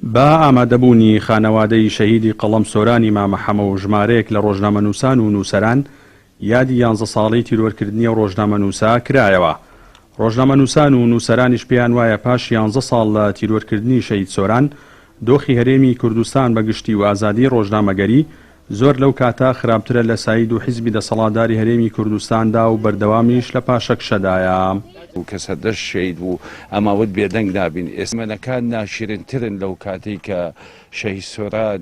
با ئامادەبوونی خانەوادەی شەهیدی قەڵەم سۆرانی مامەحەمە و ژمارەیەک لە ڕۆژنامەنووسان و نووسەران یادی 11 ساڵەی تیرۆرکردنی ڕۆژنامەنووسا کرایەوە. ڕۆژنامەنووسان و نووسەرانیش پێیان وایە پاش 11 ساڵ لە تیرۆرکردنی شەهید سۆران دۆخی هەرێمی کوردستان بەگشتی و ئازادی ڕۆژنامەگەری زۆر لەو کاتا خراپترە لە ساید و حیزبی دەسەڵاتداری هەرێمی کوردستاندا و بەردەوامیش لە پاشەکشەدایە. کە سەردەش شەید بوو ئەماوت بێدەنگ نابین. ئێسمەنەکان ناشرینترن لەو کاتێک کە شەهید سۆران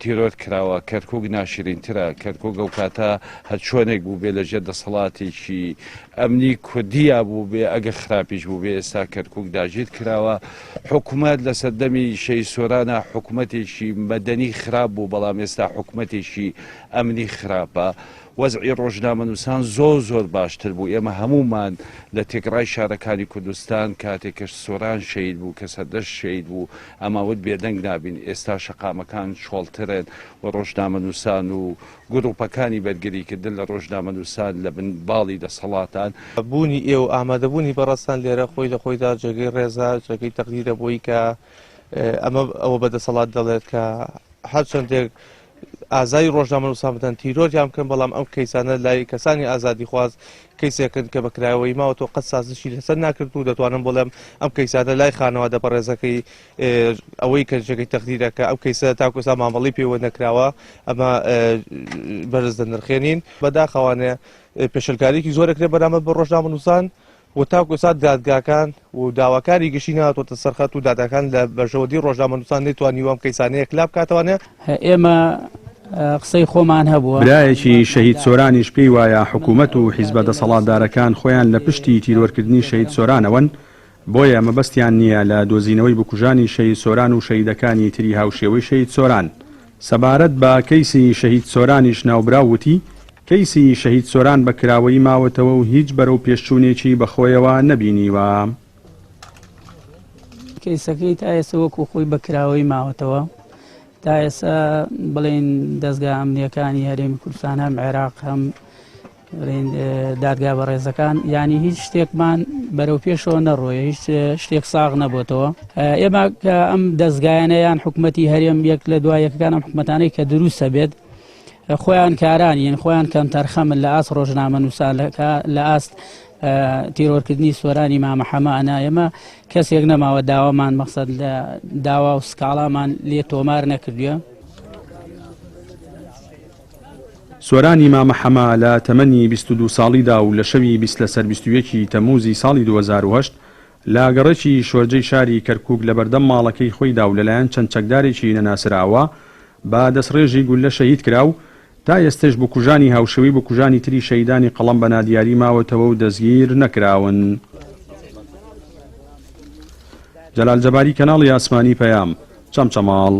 تیرۆر کراوە. کەرکووک ناشرینترە. کەرکووک ئەو کاتە هەر چۆنێک بوو بێ لەژێر دەسەڵاتێکی ئەمنی کوردیا بوو بێ ئەگە خراپیش بوو بێ. ئێستا کەرکووک داژیر کراوە. حکوومەت لە سەردەمی شەهید سۆرانە حکوومەتێکی مەدەنی خراپ بوو، بەڵام ئێستا حکوومەتێکی ئەمنی خراپە. وەزعی ڕۆژنامەنووسان زۆر باشتر بوو. ئێمە هەمومان لە تێگڕای شارەکانی کوردستان کاتێکش سۆران شەید بوو کە سەردەش شەید بوو ئەماوت بێدەنگ نابین. ئێستا شەقامەکان شۆڵترن و ڕۆژنامەنووسان و گروپەکانی بەرگریکردن لە ڕۆژنامەنووسان لە بن باڵی دەسەڵاتان بوونی ئێوە ئامادەبوونی بەڕستان لێرە خۆی لە خۆیدا جێگەی ڕێزا جێگەی تەقدیرە بۆی کە ئەمە ئەوە بەدەسەڵات دەڵێت کە هەر چەندێک ئازای ڕۆژنامەنووسان بدەن تیرۆریان بکەن، بەڵام ئەم کەیسانە لای کەسانی ئازادی خواست کەیسێکن کە بەکرایەوەی ماوە تۆ قەت سازشی لەسەر ناکرد و دەتوانم بۆڵێم ئەم کەیسانە لای خانەوادە بەڕێزەکەی ئەوەی کە جێگەی تەقدیرەکە ئەو کەیسە تاکوسا مامەڵی پێوە نەکراوە ئەمە بەرز دەنرخێنین. بەداخەوانێ پێشەلکاریکی زۆرەکرێ بەرامبەر بە ڕۆژنامەنووسان و تاکوسا دادگاکان و داواکاری گشتی نهاتوەتە سەرخەت و دادگاکان لە بەژەوەدی ڕۆژنامەنووسان نەیتوانیوە ئەم کەیسانەیە کلاب کاتەوانێ. ئێمە قسەی خۆمان هەبووە. برایەکی شەهید سۆرانیش پێی وایە حکوومەت و حیزبە دەسەڵاتدارەکان خۆیان لە پشتی تیرۆرکردنی شەهید سۆرانەوەن، بۆیە مەبەستیان نییە لە دۆزینەوەی بکوژانی شەهید سۆران و شەهیدەکانی تری هاوشێوەی شەهید سۆران. سەبارەت بە کەیسی شەهید سۆرانیش ناوبراوتی کەیسی شەهید سۆران بە کراوەی ماوەتەوە و هیچ بەرەو پێشچوونێکی بەخۆیەوە نەبینیوە. کەیسەکەی تا ئێستا وەکو خۆی بە کراوەی ماوەتەوە. تا ئێستا بڵێن دەستگا ئەمنیەکانی هەرێمی کوردستان هەم عێراق هەم دادگا بەڕێزەکان یعنی هیچ شتێکمان بەرەو پێشەوە نەڕۆیە، هیچ شتێک ساغ نەبووتەوە. ئێمە کە ئەم دەستگایانەیان حکوومەتی هەرێم یەک لە دوایەکەکان ئەم حکوومەتانەی کە دروستە بێت خۆیان کارانین، خۆیان کەم تەرخەمن لە ئاست ڕۆژنامەنووسان لە ئاست تیرۆرکردنی سۆرانی مامەحەمە ئەمە کەسێک نەماوە داوامان مەقسەد لە داوا و سکاڵامان لێ تۆمار نەکردووە. سۆرانی مامەحەمە لە تەمەنی 22 ساڵیدا و لە شەوی 20/21 تەموزی ساڵی 2008 لە گەڕێکی شۆرجەی شاری کەرکووک لە بەردەم ماڵەکەی خۆیدا و لەلایەن چەند چەکدارێکی نەناسراوە با دەستڕێژی گولە شەهید کراو. تا ئێستش بکوژانی هاوشەوی بکوژانی تری شەیدانی قەڵەم بە نادیاری ماوەتەوە و دەستگیر نەکراون. جەلال جەباری، کەناڵی ئاسمانی پەیام، چەمچەماڵ.